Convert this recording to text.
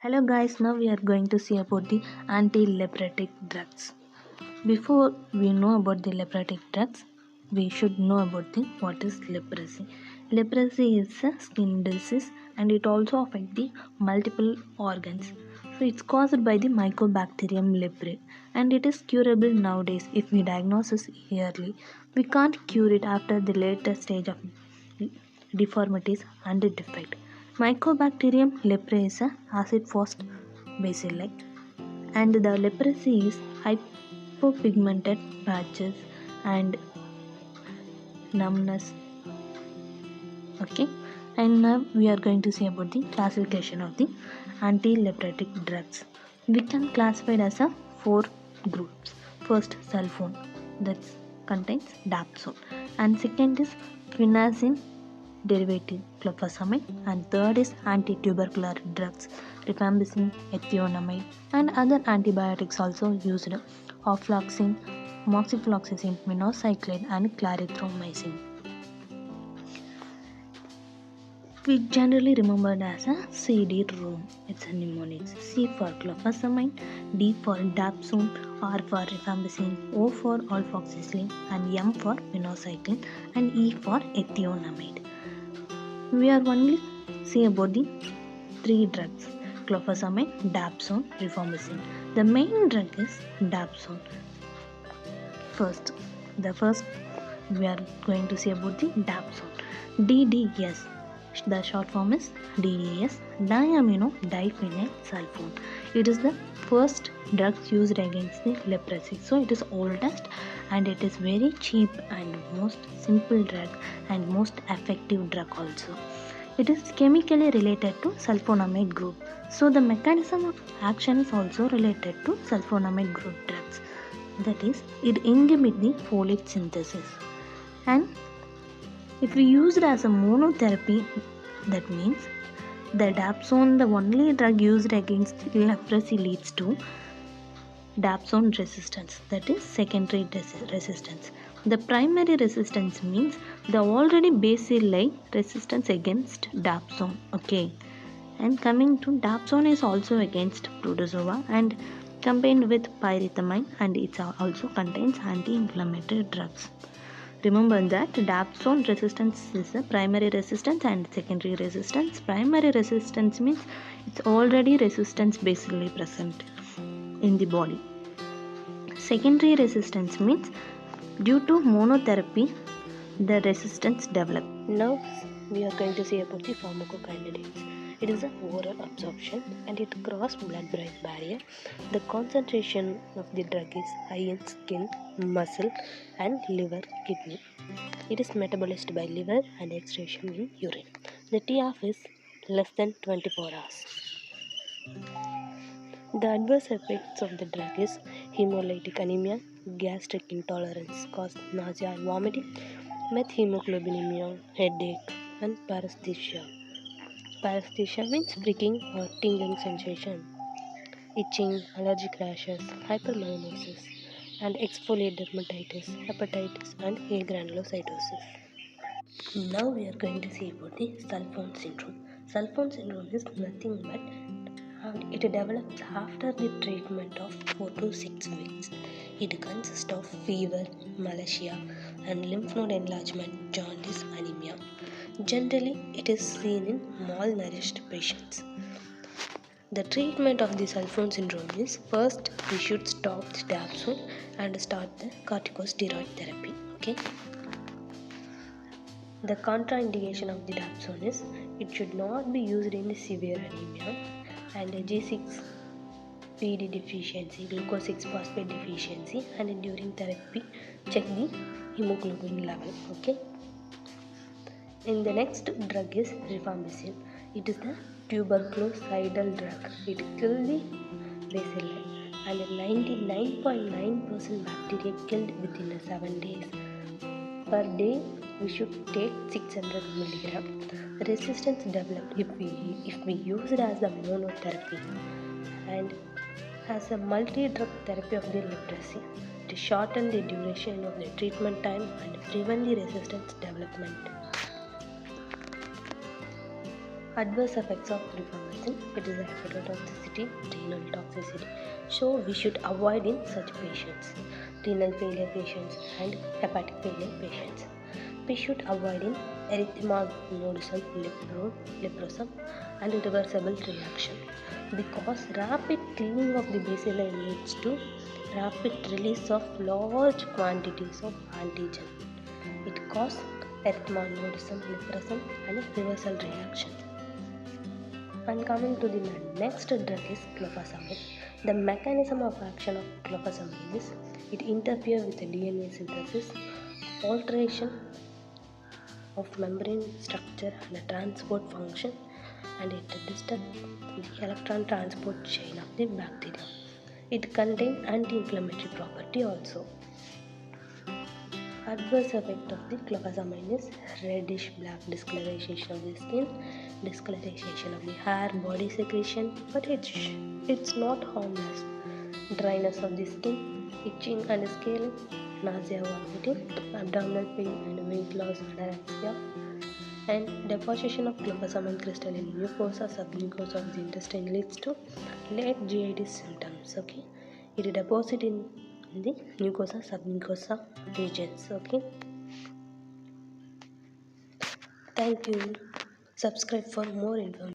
Hello guys, now we are going to see about the antileprotic drugs. Before we know about the leprotic drugs, we should know about what is leprosy. Leprosy is a skin disease and it also affects the multiple organs. So it's caused by the Mycobacterium leprae and it is curable nowadays if we diagnose it early. We can't cure it after the later stage of deformities and defect. Mycobacterium leprae is a acid fast bacilli and the leprosy is hypopigmented patches and numbness. Okay, and now we are going to see about the classification of the antileprotic drugs. We can classify it as a four groups. First, sulfone that contains dapsone, and second is quinacin derivative clofazimine, and third is antitubercular drugs rifampicin, ethionamide, and other antibiotics also used ofloxacin, moxifloxacin, minocycline, and clarithromycin. We generally remembered as a CD-ROM. It's a mnemonics. C for clofazimine, D for dapsone, R for rifampicin, O for ofloxacin, and M for minocycline, and E for ethionamide. We are only see about the three drugs: clofazimine, dapsone, rifampicin. The main drug is dapsone. The first we are going to see about the dapsone. DDS. The short form is DDS, diamino diphenyl sulfone. It is the first drug used against the leprosy. So it is oldest and it is very cheap and most simple drug and most effective drug also. It is chemically related to sulfonamide group. So the mechanism of action is also related to sulfonamide group drugs. That is, it inhibits the folate synthesis. And if we use it as a monotherapy, that means the dapsone, the only drug used against leprosy, leads to dapsone resistance, that is secondary resistance. The primary resistance means the already bacilli resistance against dapsone. Okay, and coming to dapsone is also against protozoa and combined with pyrithamine, and it also contains anti-inflammatory drugs. Remember that dapsone resistance is a primary resistance and secondary resistance. Primary resistance means it's already resistance basically present in the body. Secondary resistance means due to monotherapy the resistance develops. Now we are going to see about the pharmacokinetics. It is an oral absorption and it crosses blood-brain barrier. The concentration of the drug is high in skin, muscle, and liver, kidney. It is metabolized by liver and excretion in urine. The T-off is less than 24 hours. The adverse effects of the drug is hemolytic anemia, gastric intolerance, cause nausea and vomiting, methemoglobinemia, headache, and paresthesia. Paresthesia means pricking or tingling sensation, itching, allergic rashes, hypermelanosis, and exfoliate dermatitis, hepatitis, and agranulocytosis. Now we are going to see about the sulfone syndrome. Sulfone syndrome is nothing but it develops after the treatment of 4 to 6 weeks. It consists of fever, malacia, and lymph node enlargement, jaundice, anemia. Generally, it is seen in malnourished patients. The treatment of the sulfone syndrome is first we should stop the dapsone and start the corticosteroid therapy. Okay. The contraindication of the dapsone is it should not be used in severe anemia and G6PD deficiency, glucose 6 phosphate deficiency, and during therapy check the hemoglobin level. Okay. And the next drug is rifampicin. It is the tuberculocidal drug. It kills the bacilli and 99.9% bacteria killed within 7 days. Per day we should take 600 mg. Resistance developed if we use it as a monotherapy and as a multi-drug therapy of the leprosy to shorten the duration of the treatment time and prevent the resistance development. Adverse effects of rifamycin. It is a hepatotoxicity, renal toxicity. So we should avoid in such patients, renal failure patients and hepatic failure patients. We should avoid in erythema nodosum leprosum and irreversible reaction, because rapid cleaning of the bacilli leads to rapid release of large quantities of antigen. It causes erythema nodosum leprosum and reversal reaction. And coming to the next drug is clofazimine. The mechanism of action of clofazimine is it interferes with the DNA synthesis, alteration of membrane structure and the transport function, and it disturbs the electron transport chain of the bacteria. It contains anti-inflammatory property also. Adverse effect of the clofazimine is reddish black discoloration of the skin, discoloration of the hair, body secretion, but it's not harmless. Dryness of the skin, itching and scaling, nausea, vomiting, abdominal pain and weight loss, anorexia, and deposition of clofazimine crystal in mucosa, submucosa of the intestine leads to late GIT symptoms. Okay, it deposit in the mucosa, submucosa regions. Okay, thank you. Subscribe for more information.